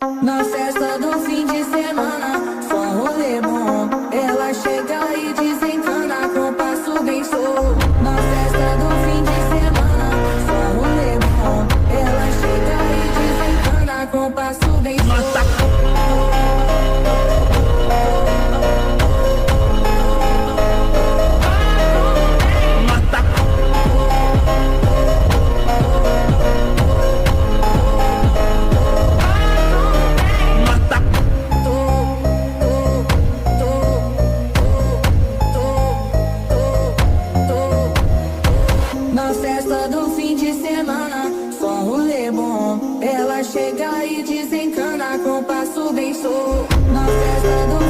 Na festa do fim de semana, só rolê bom. Ela chega e desencana com passo bem solto. Na festa do fim de semana, só rolê bom. Ela chega e desencana com passo bem solto. Na festa do fim de semana, só rolê bom. Ela chega e desencana com passo bem solto. Na festa do